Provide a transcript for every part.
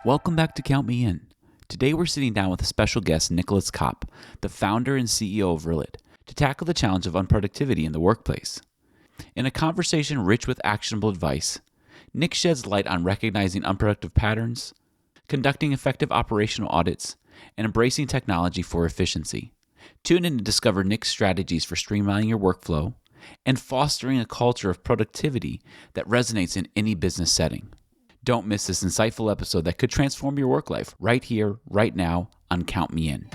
Welcome back to Count Me In. Today we're sitting down with a special guest, Nicolas Kopp, the founder and CEO of Rillet, to tackle the challenge of unproductivity in the workplace. In a conversation rich with actionable advice, Nick sheds light on recognizing unproductive patterns, conducting effective operational audits, and embracing technology for efficiency. Tune in to discover Nick's strategies for streamlining your workflow and fostering a culture of productivity that resonates in any business setting. Don't miss this insightful episode that could transform your work life right here, right now on Count Me In.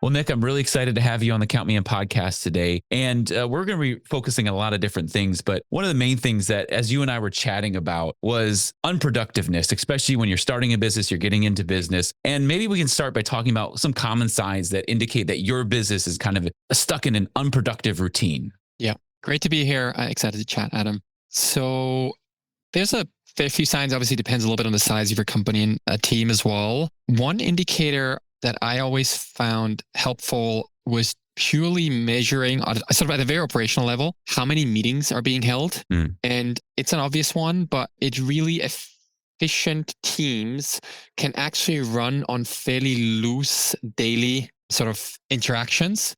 Well, Nick, I'm really excited to have you on the Count Me In podcast today. And we're going to be focusing on a lot of different things. But one of the main things that, as you and I were chatting about, was unproductiveness, especially when you're starting a business, you're getting into business. And maybe we can start by talking about some common signs that indicate that your business is kind of stuck in an unproductive routine. Yeah, great to be here. Excited to chat, Adam. So there's a fair few signs. Obviously, depends a little bit on the size of your company and a team as well. One indicator that I always found helpful was purely measuring sort of at a very operational level, how many meetings are being held. And it's an obvious one, but it's really efficient teams can actually run on fairly loose daily sort of interactions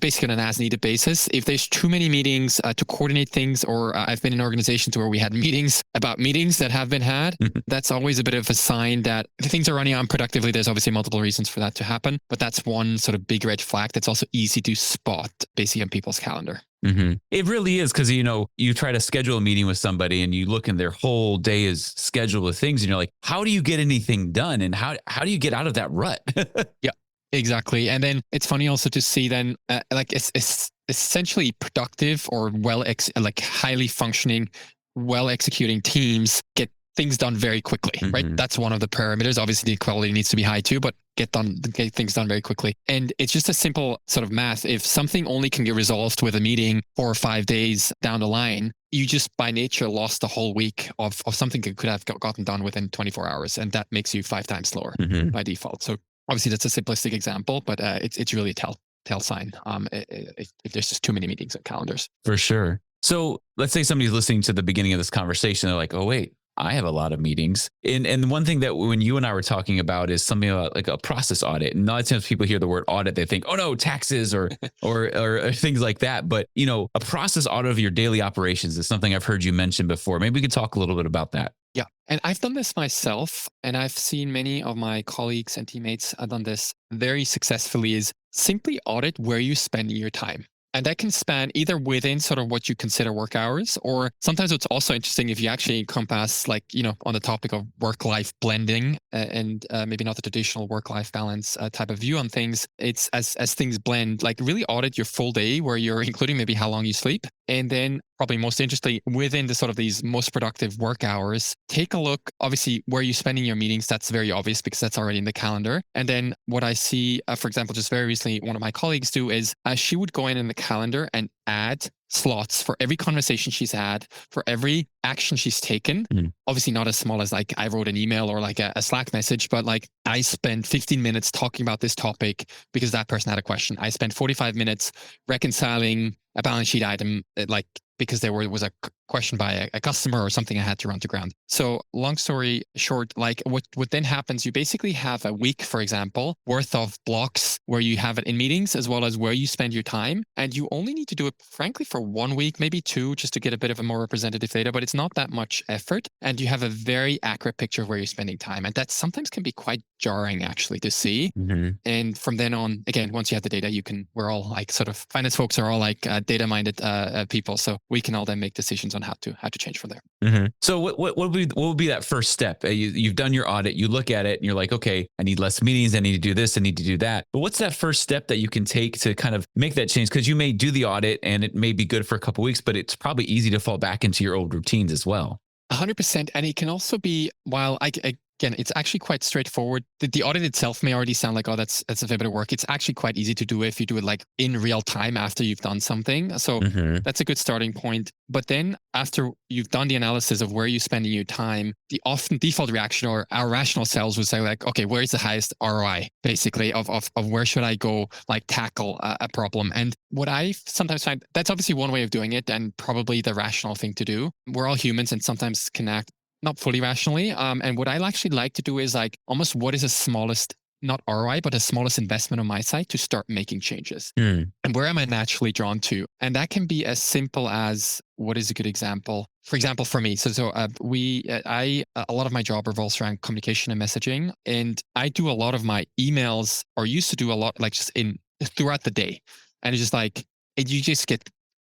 basically on an as-needed basis. If there's too many meetings to coordinate things, or I've been in organizations where we had meetings about meetings that have been had, that's always a bit of a sign that things are running unproductively. There's obviously multiple reasons for that to happen, but that's one sort of big red flag that's also easy to spot basically on people's calendar. It really is, because, you try to schedule a meeting with somebody and you look and their whole day is scheduled with things and you're like, how do you get anything done? And how do you get out of that rut? Yeah. Exactly. And then it's funny also to see then it's essentially productive or highly functioning, well executing teams get things done very quickly, right? That's one of the parameters. Obviously the quality needs to be high too, but get things done very quickly. And it's just a simple sort of math. If something only can get resolved with a meeting 4 or 5 days down the line, you just by nature lost a whole week of something that could have gotten done within 24 hours. And that makes you 5 times slower by default. So obviously, that's a simplistic example, but it's really a tell sign if there's just too many meetings and calendars. For sure. So let's say somebody's listening to the beginning of this conversation. They're like, oh, wait, I have a lot of meetings. And one thing that when you and I were talking about is something about like a process audit. And a lot of times people hear the word audit, they think, oh, no, taxes or things like that. But, a process audit of your daily operations is something I've heard you mention before. Maybe we could talk a little bit about that. Yeah. And I've done this myself, and I've seen many of my colleagues and teammates have done this very successfully, is simply audit where you spend your time. And that can span either within sort of what you consider work hours, or sometimes it's also interesting if you actually encompass on the topic of work-life blending and maybe not the traditional work-life balance type of view on things. It's as things blend, like really audit your full day where you're including maybe how long you sleep. And then probably most interestingly, within the sort of these most productive work hours, take a look, obviously, where you're spending your meetings. That's very obvious because that's already in the calendar. And then what I see, for example, just very recently, one of my colleagues do is she would go in the calendar and add slots for every conversation she's had, for every action she's taken. Obviously not as small as like I wrote an email or like a Slack message, but like I spent 15 minutes talking about this topic because that person had a question. I spent 45 minutes reconciling a balance sheet item, because there was a question by a customer or something I had to run to ground. So long story short, like what then happens, you basically have a week, for example, worth of blocks where you have it in meetings as well as where you spend your time. And you only need to do it, frankly, for 1 week, maybe 2, just to get a bit of a more representative data, but it's not that much effort. And you have a very accurate picture of where you're spending time. And that sometimes can be quite jarring actually to see. And from then on, again, once you have the data, we're all like sort of finance folks are all like data minded people. So we can all then make decisions on how to change from there. So what would be that first step? You've done your audit, you look at it and you're like, okay, I need less meetings. I need to do this. I need to do that. But what's that first step that you can take to kind of make that change? Because you may do the audit and it may be good for a couple of weeks, but it's probably easy to fall back into your old routines as well. 100%. And it can also be, while I again, it's actually quite straightforward. The audit itself may already sound like, oh, that's a fair bit of work. It's actually quite easy to do if you do it like in real time after you've done something. So Mm-hmm. that's a good starting point. But then after you've done the analysis of where you're spending your time, the often default reaction or our rational selves would say like, okay, where's the highest ROI basically of where should I go like tackle a problem? And what I sometimes find, that's obviously one way of doing it and probably the rational thing to do. We're all humans and sometimes can act not fully rationally. And what I actually like to do is like almost what is the smallest, not ROI, but the smallest investment on my side to start making changes. Mm. And where am I naturally drawn to? And that can be as simple as what is a good example? For example, for me, a lot of my job revolves around communication and messaging, and I do a lot of my emails, or used to do a lot, like just in throughout the day, and it's just like you just get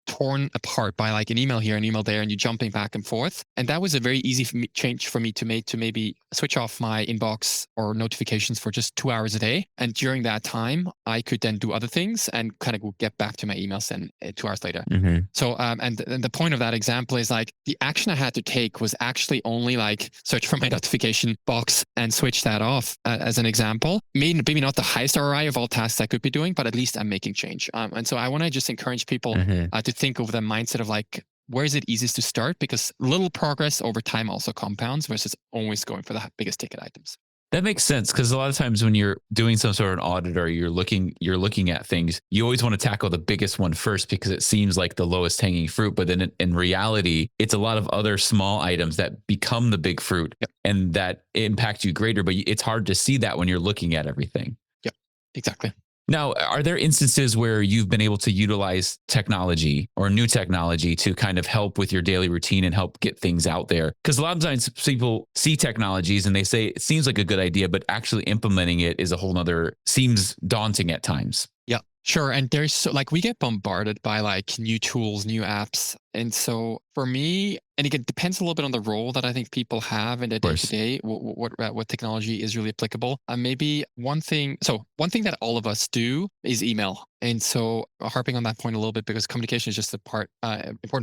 torn apart by like an email here, an email there, and you're jumping back and forth. And that was a very easy change for me to make to maybe switch off my inbox or notifications for just 2 hours a day. And during that time, I could then do other things and kind of get back to my emails and 2 hours later. Mm-hmm. So, and the point of that example is like the action I had to take was actually only like search for my notification box and switch that off as an example. Maybe not the highest ROI of all tasks I could be doing, but at least I'm making change. And so I want to just encourage people to think of the mindset of like, where is it easiest to start? Because little progress over time also compounds versus always going for the biggest ticket items. That makes sense because a lot of times when you're doing some sort of an audit or you're looking at things, you always want to tackle the biggest one first because it seems like the lowest hanging fruit. But then in reality, it's a lot of other small items that become the big fruit and that impact you greater. But it's hard to see that when you're looking at everything. Yep, exactly. Now, are there instances where you've been able to utilize technology or new technology to kind of help with your daily routine and help get things out there? Because a lot of times people see technologies and they say it seems like a good idea, but actually implementing it is a whole nother, seems daunting at times. Yeah, sure. And there's so like we get bombarded by like new tools, new apps. And so for me, and again, it depends a little bit on the role that I think people have in the day to day, what technology is really applicable. Maybe one thing that all of us do is email. And so harping on that point a little bit, because communication is just important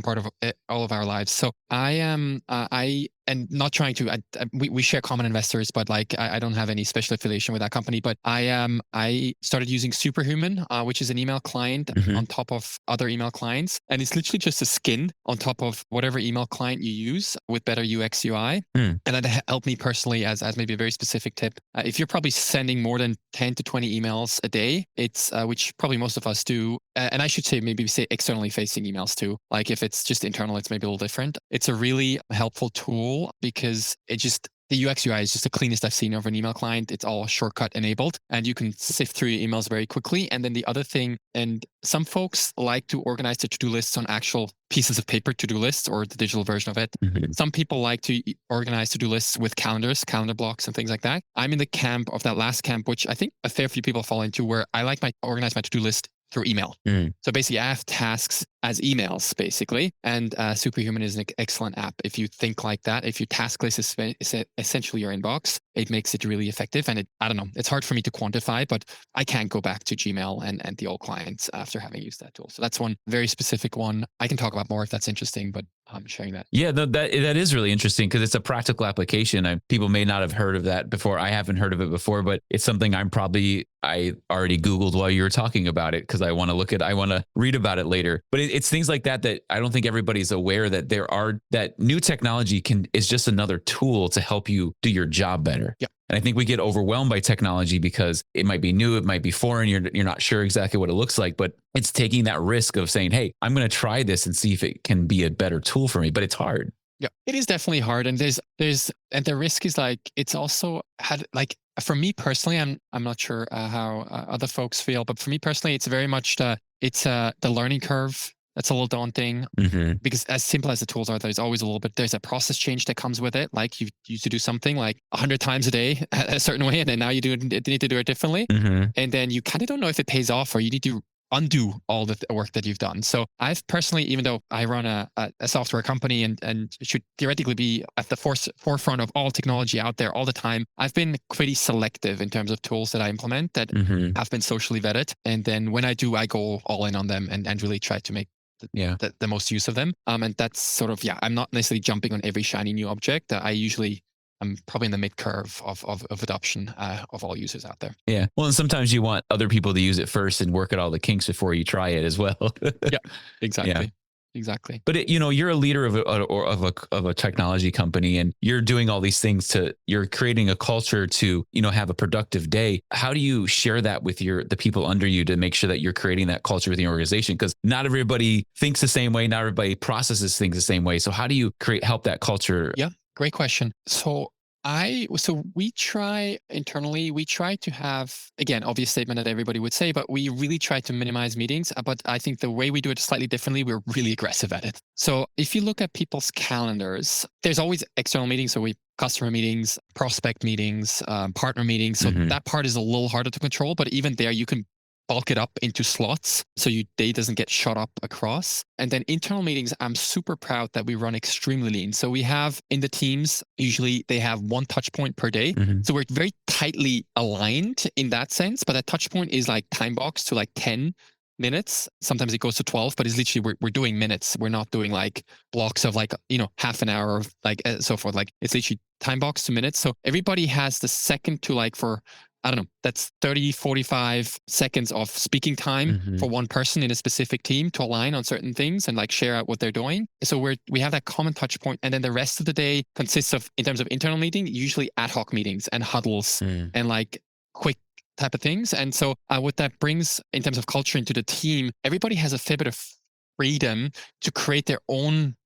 part of all of our lives. So I am, and not trying to, we share common investors, but like I don't have any special affiliation with that company. But I started using Superhuman, which is an email client on top of other email clients, and it's literally just a skin on top of whatever email client you use with better UX UI. And that helped me personally as maybe a very specific tip. If you're probably sending more than 10 to 20 emails a day, it's which probably most of us do. And I should say maybe say externally facing emails too. Like if it's just internal, it's maybe a little different. It's a really helpful tool because the UX UI is just the cleanest I've seen of an email client. It's all shortcut enabled and you can sift through your emails very quickly. And then the other thing, and some folks like to organize their to-do lists on actual pieces of paper to-do lists or the digital version of it. Some people like to organize to-do lists with calendars, calendar blocks and things like that. I'm in the camp of that last camp, which I think a fair few people fall into, where I like organize my to-do list through email. So basically I have tasks as emails basically. And Superhuman is an excellent app. If you think like that, if your task list is essentially your inbox, it makes it really effective. And I don't know, it's hard for me to quantify, but I can't go back to Gmail and the old clients after having used that tool. So that's one very specific one. I can talk about more if that's interesting, but I'm sharing that. Yeah, that is really interesting because it's a practical application. People may not have heard of that before. I haven't heard of it before, but it's something I already Googled while you were talking about it because I want to read about it later. But it's things like that I don't think everybody's aware that new technology is just another tool to help you do your job better. Yeah. And I think we get overwhelmed by technology because it might be new, it might be foreign, you're not sure exactly what it looks like, but it's taking that risk of saying, hey, I'm going to try this and see if it can be a better tool for me, but it's hard. Yeah, it is definitely hard. And and the risk is like, it's also had like, for me personally, I'm not sure how other folks feel, but for me personally, it's very much the learning curve. That's a little daunting because as simple as the tools are, there's a process change that comes with it. Like you used to do something like 100 times a day a certain way, and then now you need to do it differently. And then you kind of don't know if it pays off or you need to undo all the work that you've done. So I've personally, even though I run a software company and should theoretically be at the forefront of all technology out there all the time, I've been pretty selective in terms of tools that I implement that have been socially vetted. And then when I do, I go all in on them and really try to make the most use of them. And that's sort of, I'm not necessarily jumping on every shiny new object. I usually I'm probably in the mid curve of adoption of all users out there. Yeah. Well, and sometimes you want other people to use it first and work at all the kinks before you try it as well. Yeah, Yeah. exactly. Exactly. But you're a leader of a technology company, and you're doing all these things you're creating a culture to have a productive day. How do you share that with the people under you to make sure that you're creating that culture within the organization? Because not everybody thinks the same way, not everybody processes things the same way. So how do you help that culture? Yeah, great question. So we try internally, we try to have, again, obvious statement that everybody would say, but we really try to minimize meetings. But I think the way we do it slightly differently, we're really aggressive at it. So if you look at people's calendars, there's always external meetings. So we customer meetings, prospect meetings, partner meetings. So that part is a little harder to control, but even there you can bulk it up into slots so your day doesn't get shot up across. And then internal meetings, I'm super proud that we run extremely lean. So we have in the teams, usually they have one touch point per day. So we're very tightly aligned in that sense, but that touch point is like time box to like 10 minutes. Sometimes it goes to 12, but it's literally, we're doing minutes. We're not doing like blocks of like, half an hour of like so forth. Like it's literally time box to minutes. So everybody has the second to like for, I don't know, that's 30, 45 seconds of speaking time for one person in a specific team to align on certain things and like share out what they're doing. So we have that common touch point. And then the rest of the day consists of, in terms of internal meeting, usually ad hoc meetings and huddles and like quick type of things. And so what that brings in terms of culture into the team, everybody has a fair bit of freedom to create their own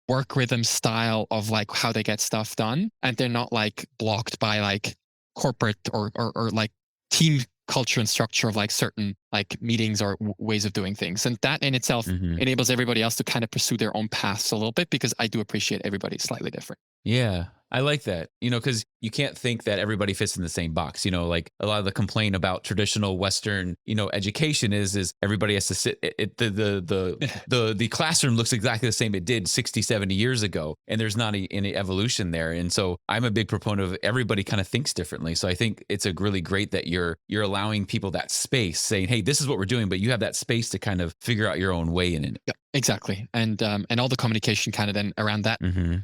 work rhythm style of like how they get stuff done. And they're not like blocked by like corporate or like team culture and structure of like certain like meetings or ways of doing things. And that in itself enables everybody else to kind of pursue their own paths a little bit, because I do appreciate everybody's slightly different. Yeah, I like that. Because you can't think that everybody fits in the same box. Like a lot of the complaint about traditional Western, education is everybody has to sit. The classroom looks exactly the same it did 60, 70 years ago, and there's not any evolution there. And so I'm a big proponent of everybody kind of thinks differently. So I think it's really great that you're allowing people that space, saying, hey, this is what we're doing, but you have that space to kind of figure out your own way in it. Yeah, exactly. And all the communication kind of then around that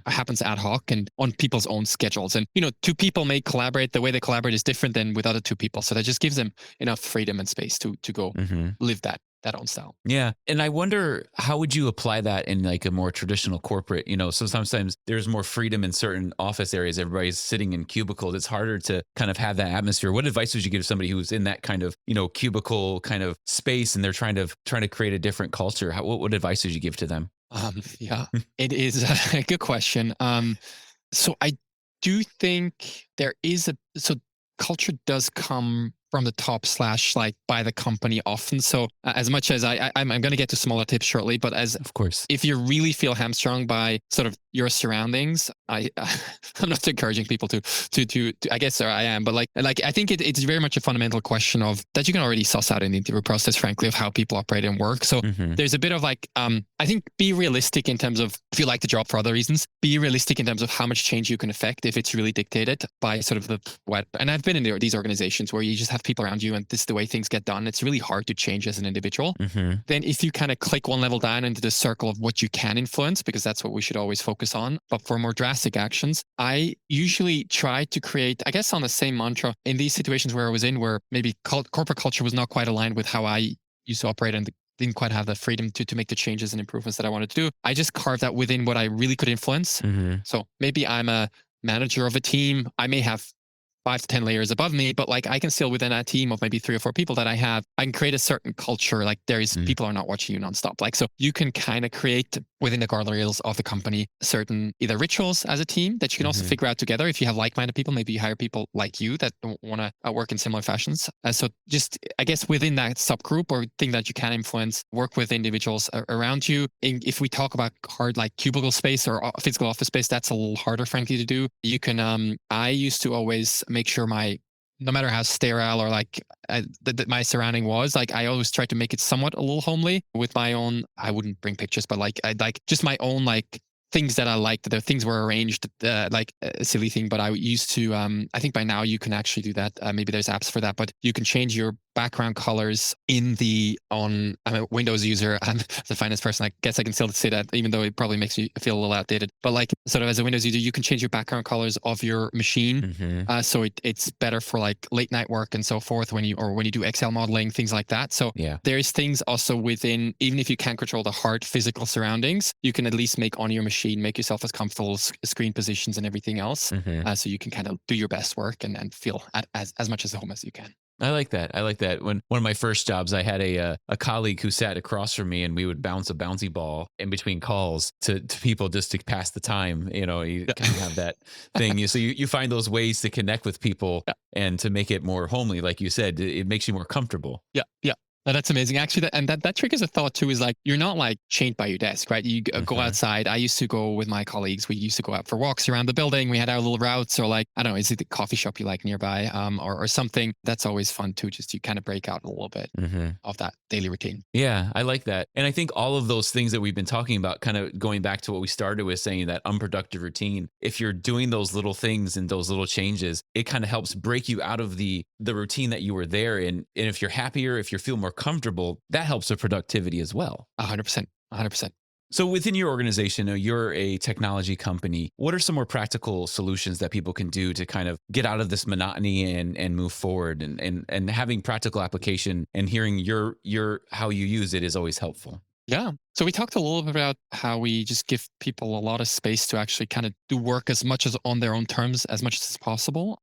happens ad hoc and on people's own schedules. And, two people may collaborate. The way they collaborate is different than with other two people. So that just gives them enough freedom and space to go live that own style. Yeah. And I wonder, how would you apply that in like a more traditional corporate, so sometimes there's more freedom in certain office areas. Everybody's sitting in cubicles. It's harder to kind of have that atmosphere. What advice would you give somebody who's in that kind of, cubicle kind of space and they're trying to create a different culture? What advice would you give to them? Yeah, it is a good question. So I do think so culture does come from the top / like by the company often. So as much as I'm going to get to smaller tips shortly, but of course, if you really feel hamstrung by sort of your surroundings, I'm not encouraging people to I guess I am, but like I think it's very much a fundamental question of that you can already suss out in the interview process, frankly, of how people operate and work. So there's a bit of like, I think be realistic in terms of, if you like the job for other reasons, be realistic in terms of how much change you can affect if it's really dictated by sort of the what. And I've been in these organizations where you just have people around you and this is the way things get done. It's really hard to change as an individual. Then if you kind of click one level down into the circle of what you can influence, because that's what we should always focus on. But for more drastic actions, I usually try to create, I guess on the same mantra in these situations where I was in, where maybe corporate culture was not quite aligned with how I used to operate and didn't quite have the freedom to make the changes and improvements that I wanted to do. I just carved that within what I really could influence. So maybe I'm a manager of a team. I may have 5 to 10 layers above me, but like I can still within a team of maybe 3 or 4 people that I have, I can create a certain culture. Like people are not watching you nonstop. Like, so you can kind of create within the guardrails of the company certain either rituals as a team that you can also figure out together. If you have like-minded people, maybe you hire people like you that want to work in similar fashions. So just, I guess within that subgroup or thing that you can influence, work with individuals around you. And if we talk about hard like cubicle space or physical office space, that's a little harder, frankly, to do. You can, I used to always make sure no matter how sterile or like my surrounding was, like I always tried to make it somewhat a little homely with my own, I wouldn't bring pictures, but like I'd like just my own like things that I liked. The things were arranged like a silly thing, but I used to, I think by now you can actually do that. Maybe there's apps for that, but you can change your background colors in the on I'm a Windows user. I'm the finance person. I guess I can still say that, even though it probably makes me feel a little outdated. But like sort of as a Windows user, you can change your background colors of your machine. Hmm. So it's better for like late night work and so forth when you do Excel modeling, things like that. So Yeah. there's things also within, even if you can't control the hard physical surroundings, you can at least make on your machine, make yourself as comfortable, screen positions and everything else. Hmm. So you can kind of do your best work and feel as much as home as you can. I like that. I like that. When one of my first jobs, I had a colleague who sat across from me, and we would bounce a bouncy ball in between calls to people just to pass the time. You kind of have that thing. So you find those ways to connect with people Yeah. and to make it more homely, like you said. It makes you more comfortable. Yeah, yeah. No, that's amazing. Actually, that triggers a thought too. Is like you're not like chained by your desk, right? You go Hmm. outside. I used to go with my colleagues. We used to go out for walks around the building. We had our little routes, or like I don't know, is it the coffee shop you like nearby, or something? That's always fun too. Just to kind of break out a little bit Hmm. of that daily routine. Yeah, I like that. And I think all of those things that we've been talking about, kind of going back to what we started with saying, that unproductive routine, if you're doing those little things and those little changes, it kind of helps break you out of the routine that you were there in. And if you're happier, if you feel more comfortable, that helps with productivity as well. 100%. 100%. So within your organization, you're a technology company. What are some more practical solutions that people can do to kind of get out of this monotony and move forward, and having practical application and hearing your how you use it is always helpful. Yeah. So we talked a little bit about how we just give people a lot of space to actually kind of do work as much as on their own terms as much as possible.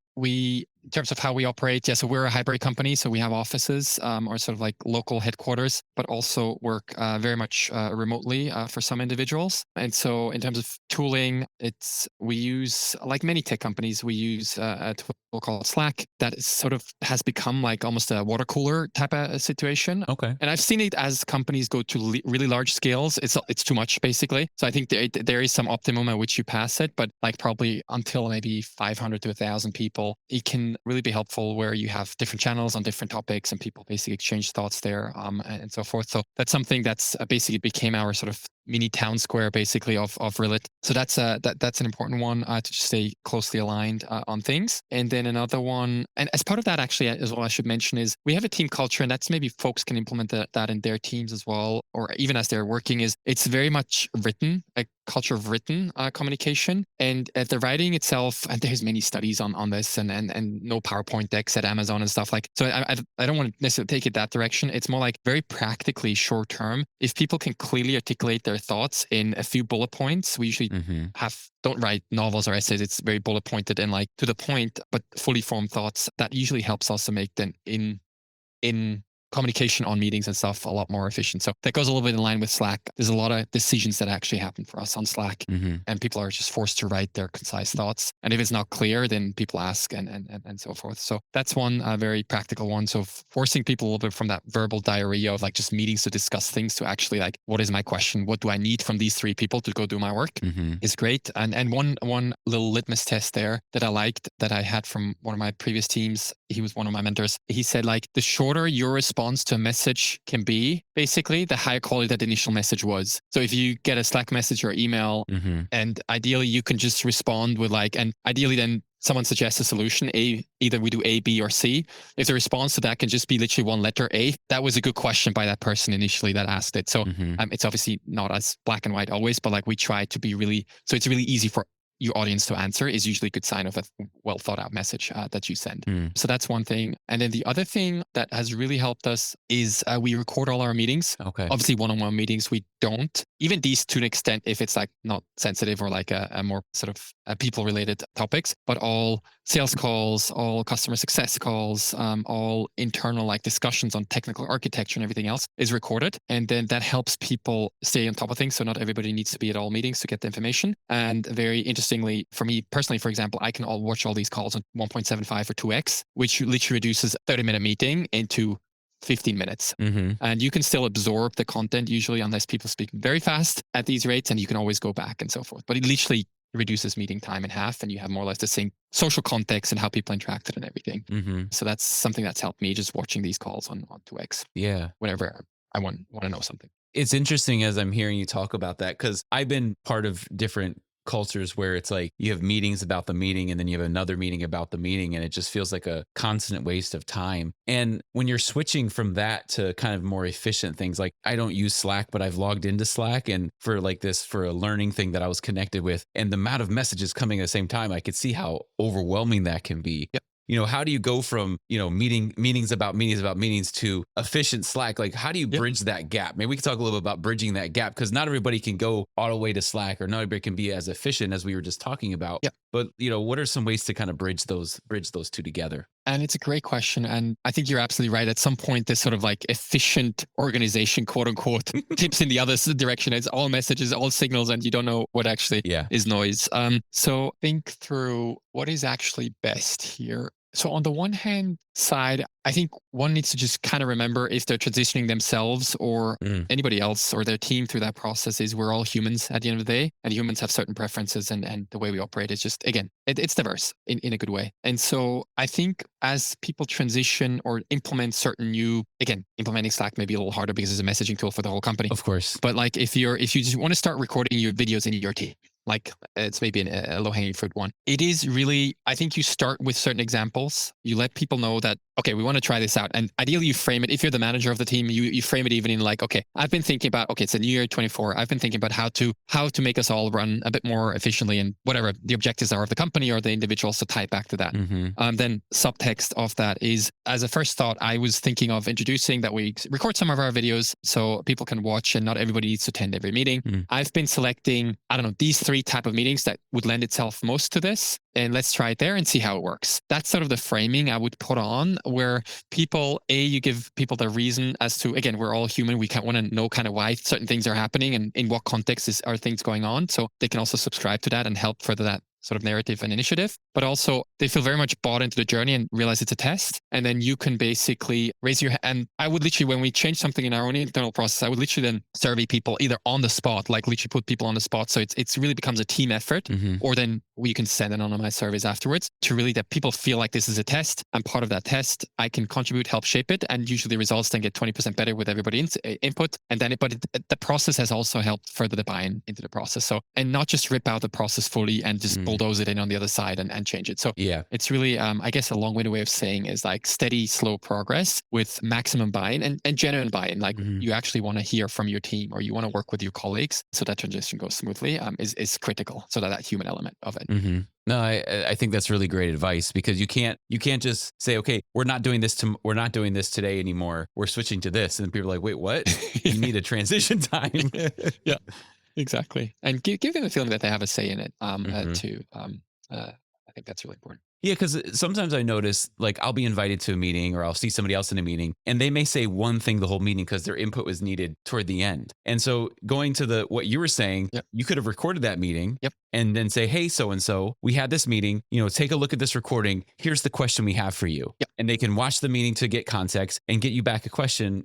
In terms of how we operate, yeah, so we're a hybrid company. So we have offices, or sort of like local headquarters, but also work very much remotely for some individuals. And so in terms of tooling, we use, like many tech companies, we use a tool called Slack that is sort of has become like almost a water cooler type of situation. Okay. And I've seen it as companies go to really large scales. It's too much basically. So I think there is some optimum at which you pass it, but like probably until maybe 500 to 1,000 people, it can really be helpful where you have different channels on different topics and people basically exchange thoughts there, and so forth. So that's something that's basically became our sort of mini town square basically of Rillet. So that's an important one to just stay closely aligned on things. And then another one, and as part of that actually as well, I should mention is we have a team culture, and that's maybe folks can implement that in their teams as well, or even as they're working. Is it's very much written, a culture of written communication, and the writing itself. And there's many studies on this, and no PowerPoint decks at Amazon and stuff like. So I don't want to necessarily take it that direction. It's more like very practically short term. If people can clearly articulate their thoughts in a few bullet points, we usually Hmm. don't write novels or essays. It's very bullet pointed and like to the point, but fully formed thoughts. That usually helps also make them in communication on meetings and stuff a lot more efficient. So that goes a little bit in line with Slack. There's a lot of decisions that actually happen for us on Slack, Hmm. and people are just forced to write their concise thoughts. And if it's not clear, then people ask and so forth. So that's one very practical one. So forcing people a little bit from that verbal diarrhea of like just meetings to discuss things to actually like, what is my question? What do I need from these three people to go do my work? Hmm. Is great. And one little litmus test there that I liked that I had from one of my previous teams. He was one of my mentors. He said like the shorter your response to a message can be, basically, the higher quality that initial message was. So if you get a Slack message or email, Hmm. and ideally you can just respond with like, and ideally then someone suggests a solution, either we do A, B, or C. If the response to that can just be literally one letter A, that was a good question by that person initially that asked it. So Hmm. it's obviously not as black and white always, but like we try to be really, so it's really easy for your audience to answer is usually a good sign of a well thought out message that you send. Mm. So that's one thing. And then the other thing that has really helped us is we record all our meetings. Okay. Obviously, one-on-one meetings, we don't. Even these to an extent, if it's like not sensitive or like a more sort of people-related topics, but all sales calls, all customer success calls, all internal like discussions on technical architecture and everything else is recorded. And then that helps people stay on top of things. So not everybody needs to be at all meetings to get the information. And very interestingly, for me personally, for example, I can watch all these calls on 1.75 or 2x, which literally reduces a 30-minute meeting into 15 minutes. Mm-hmm. And you can still absorb the content usually unless people speak very fast at these rates, and you can always go back and so forth. But it literally reduces meeting time in half, and you have more or less the same social context and how people interacted and everything. Mm-hmm. So that's something that's helped me just watching these calls on 2x Yeah. whenever I want to know something. It's interesting as I'm hearing you talk about that, because I've been part of different cultures where it's like you have meetings about the meeting and then you have another meeting about the meeting, and it just feels like a constant waste of time. And when you're switching from that to kind of more efficient things, like I don't use Slack, but I've logged into Slack and for a learning thing that I was connected with, and the amount of messages coming at the same time, I could see how overwhelming that can be. How do you go from, meetings about meetings to efficient Slack? Like, how do you Yep. bridge that gap? Maybe we could talk a little bit about bridging that gap, because not everybody can go all the way to Slack, or not everybody can be as efficient as we were just talking about. Yep. But, what are some ways to kind of bridge those two together? And it's a great question. And I think you're absolutely right. At some point, this sort of like efficient organization, quote unquote, tips in the other direction. It's all messages, all signals, and you don't know what actually Yeah. is noise. So think through what is actually best here. So on the one hand side, I think one needs to just kind of remember if they're transitioning themselves or Mm. anybody else or their team through that process is we're all humans at the end of the day, and humans have certain preferences, and the way we operate is just, again, it's diverse in a good way. And so I think as people transition or implement certain new, again, implementing Slack may be a little harder because it's a messaging tool for the whole company. Of course. But like if you just want to start recording your videos in your team, like it's maybe a low hanging fruit one. It is really, I think you start with certain examples. You let people know that, okay, we want to try this out. And ideally you frame it, if you're the manager of the team, you frame it even in like, okay, I've been thinking about, okay, it's a new year 24. I've been thinking about how to make us all run a bit more efficiently, and whatever the objectives are of the company or the individual. So tie it back to that. Then subtext of that is, as a first thought, I was thinking of introducing that we record some of our videos so people can watch, and not everybody needs to attend every meeting. I've been selecting, I don't know, these three type of meetings that would lend itself most to this, and let's try it there and see how it works. That's sort of the framing I would put on, where people, you give people the reason as to, again, we're all human. We want to know kind of why certain things are happening and in what context are things going on. So they can also subscribe to that and help further that sort of narrative and initiative, but also they feel very much bought into the journey and realize it's a test. And then you can basically raise your hand. And I would literally, when we change something in our own internal process, I would literally then survey people either on the spot, like literally put people on the spot. So it's really becomes a team effort, or then you can send anonymized surveys afterwards to really that people feel like this is a test. I'm part of that test. I can contribute, help shape it. And usually the results then get 20% better with everybody input. And then, the process has also helped further the buy-in into the process. So, and not just rip out the process fully and just bulldoze it in on the other side and change it. So Yeah. it's really, I guess a long-winded way of saying is like steady, slow progress with maximum buy-in and genuine buy-in. Like you actually want to hear from your team, or you want to work with your colleagues so that transition goes smoothly, is critical. So that human element of it. No, I think that's really great advice, because you can't just say, okay, we're not doing this today anymore. We're switching to this, and people are like, wait, what? You need a transition time. Yeah, exactly. And give them the feeling that they have a say in it. Too. I think that's really important. Yeah, because sometimes I notice, like, I'll be invited to a meeting, or I'll see somebody else in a meeting, and they may say one thing the whole meeting because their input was needed toward the end. And so going to what you were saying, Yep. you could have recorded that meeting. Yep. And then say, hey, so and so, we had this meeting. Take a look at this recording. Here's the question we have for you. Yep. And they can watch the meeting to get context and get you back a question,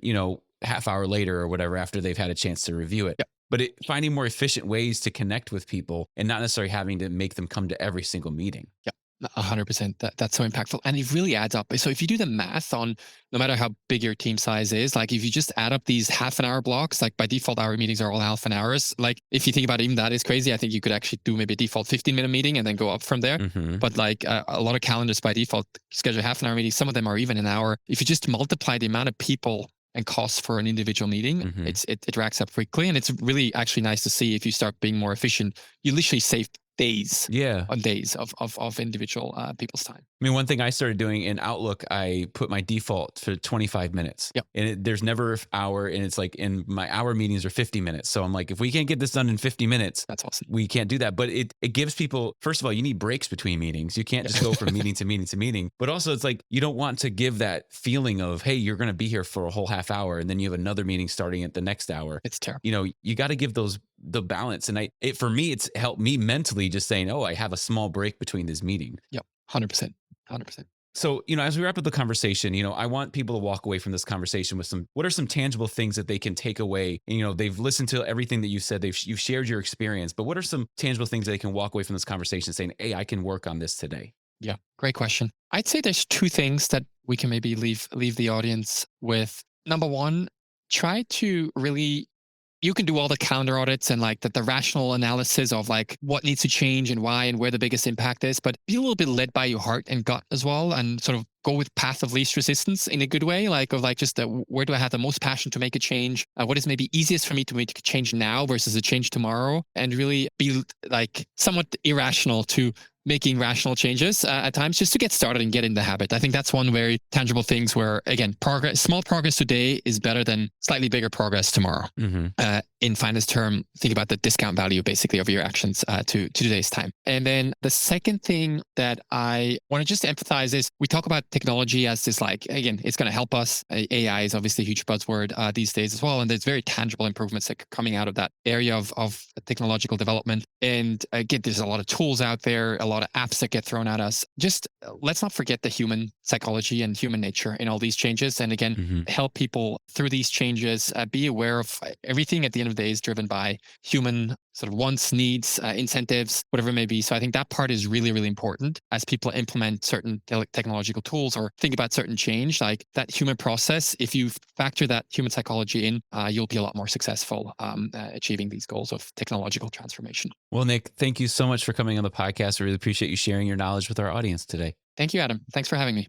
half hour later or whatever, after they've had a chance to review it. Yep. But finding more efficient ways to connect with people, and not necessarily having to make them come to every single meeting. Yeah. 100%. That's so impactful. And it really adds up. So if you do the math on no matter how big your team size is, like if you just add up these half an hour blocks, like by default, our meetings are all half an hours. Like if you think about it, even that is crazy. I think you could actually do maybe a default 15-minute meeting and then go up from there. But like a lot of calendars by default schedule half an hour meetings. Some of them are even an hour. If you just multiply the amount of people and costs for an individual meeting, it racks up quickly. And it's really actually nice to see if you start being more efficient, you literally save days on days of individual people's time. I mean, one thing I started doing in Outlook, I put my default to 25 minutes. Yep. And there's never an hour, and it's like in my hour meetings are 50 minutes. So I'm like, if we can't get this done in 50 minutes, that's awesome. We can't do that. But it gives people, first of all, you need breaks between meetings. You can't just go from meeting to meeting to meeting. But also it's like, you don't want to give that feeling of, hey, you're going to be here for a whole half hour, and then you have another meeting starting at the next hour. It's terrible. You got to give the balance. And for me, it's helped me mentally just saying, oh, I have a small break between this meeting. Yep. 100%. 100%. So, as we wrap up the conversation, I want people to walk away from this conversation with what are some tangible things that they can take away? And, they've listened to everything that you said, you've shared your experience, but what are some tangible things that they can walk away from this conversation saying, hey, I can work on this today? Yeah. Great question. I'd say there's two things that we can maybe leave the audience with. Number one, try to really you can do all the counter audits and like the rational analysis of like what needs to change and why and where the biggest impact is, but be a little bit led by your heart and gut as well, and sort of go with path of least resistance in a good way, like of like just where do I have the most passion to make a change? What is maybe easiest for me to make a change now versus a change tomorrow? And really be like somewhat irrational to making rational changes at times, just to get started and get in the habit. I think that's one very tangible things where, again, small progress today is better than slightly bigger progress tomorrow. In finance term, think about the discount value basically of your actions to today's time. And then the second thing that I want to just emphasize is we talk about technology as this, like, again, it's going to help us. AI is obviously a huge buzzword these days as well. And there's very tangible improvements that are coming out of that area of technological development. And again, there's a lot of tools out there, a lot of apps that get thrown at us. Just let's not forget the human psychology and human nature in all these changes. And again, help people through these changes, be aware of everything at the end of the day is driven by human sort of wants, needs, incentives, whatever it may be. So I think that part is really, really important as people implement certain technological tools or think about certain change, like that human process. If you factor that human psychology in, you'll be a lot more successful achieving these goals of technological transformation. Well, Nick, thank you so much for coming on the podcast. I really appreciate you sharing your knowledge with our audience today. Thank you, Adam. Thanks for having me.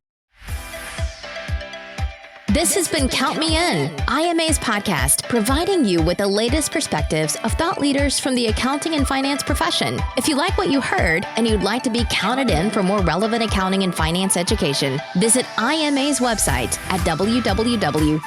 This has been Count Me In, IMA's podcast, providing you with the latest perspectives of thought leaders from the accounting and finance profession. If you like what you heard and you'd like to be counted in for more relevant accounting and finance education, visit IMA's website at www.imanet.org.